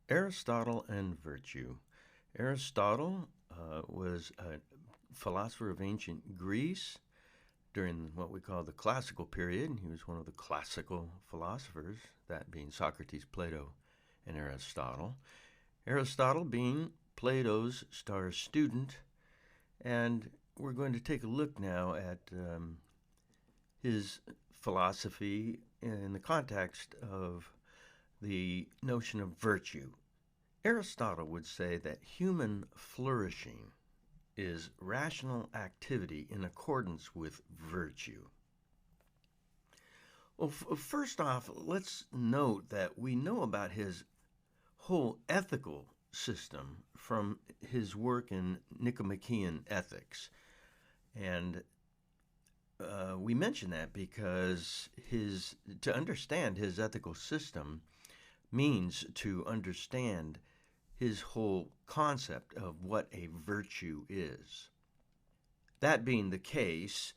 Aristotle and virtue. Aristotle was a philosopher of ancient Greece during what we call the classical period. He was one of the classical philosophers, that being Socrates, Plato, and Aristotle. Aristotle being Plato's star student, and we're going to take a look now at his philosophy in the context of the notion of virtue. Aristotle would say that human flourishing is rational activity in accordance with virtue. Well, first off, let's note that we know about his whole ethical system from his work in Nicomachean Ethics. And we mention that because to understand his ethical system means to understand his whole concept of what a virtue is. That being the case,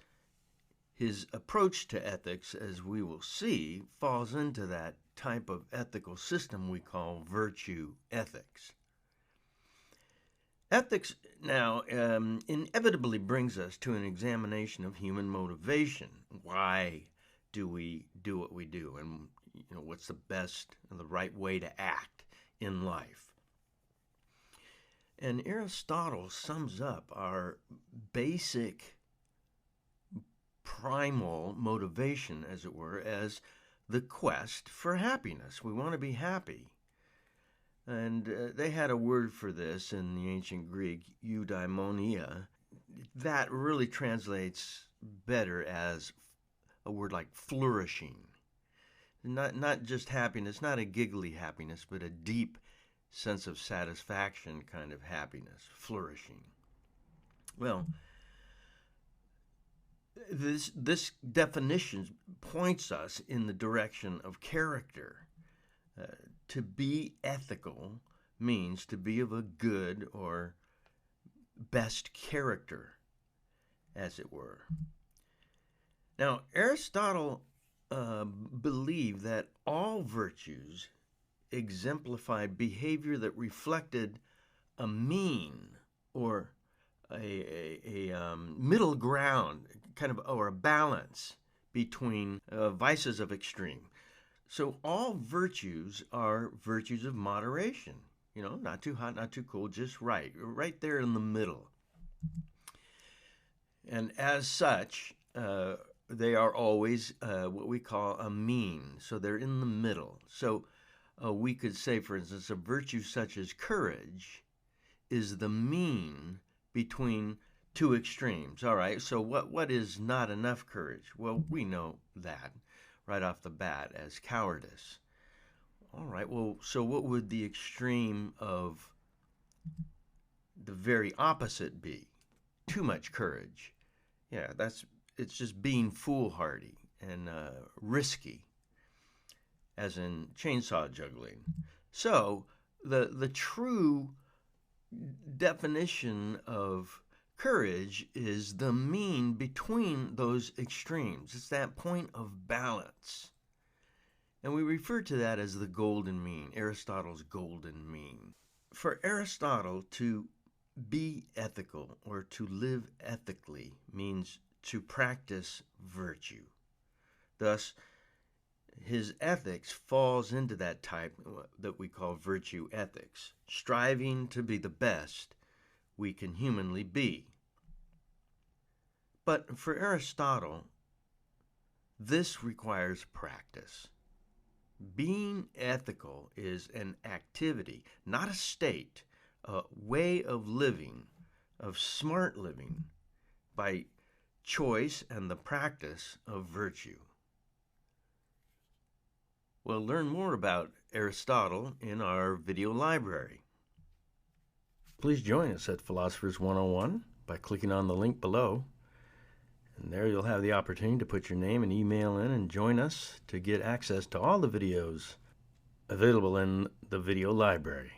his approach to ethics, as we will see, falls into that type of ethical system we call virtue ethics. Ethics now inevitably brings us to an examination of human motivation. Why do we do what we do, and what's the best and the right way to act in life? And Aristotle sums up our basic primal motivation, as it were, as the quest for happiness. We want to be happy. And they had a word for this in the ancient Greek, eudaimonia. That really translates better as a word like flourishing. Not just happiness, not a giggly happiness, but a deep sense of satisfaction kind of happiness, flourishing. Well, this definition points us in the direction of character. To be ethical means to be of a good or best character, as it were. Now, Aristotle believed that all virtues exemplified behavior that reflected a mean or a middle ground, or a balance between vices of extreme. So all virtues are virtues of moderation. Not too hot, not too cold, just right there in the middle. And as such, they are always what we call a mean. So they're in the middle. So we could say, for instance, a virtue such as courage is the mean between two extremes. All right, so what is not enough courage? Well, we know that right off the bat as cowardice. All right, well, so what would the extreme of the very opposite be? Too much courage. Yeah, it's just being foolhardy and risky, as in chainsaw juggling. So the true definition of courage is the mean between those extremes. It's that point of balance. And we refer to that as the golden mean, Aristotle's golden mean. For Aristotle, to be ethical or to live ethically means to practice virtue. Thus, his ethics falls into that type that we call virtue ethics, striving to be the best we can humanly be. But for Aristotle, this requires practice. Being ethical is an activity, not a state, a way of living, of smart living, by choice and the practice of virtue. We'll learn more about Aristotle in our video library. Please join us at Philosophers 101 by clicking on the link below. And there you'll have the opportunity to put your name and email in and join us to get access to all the videos available in the video library.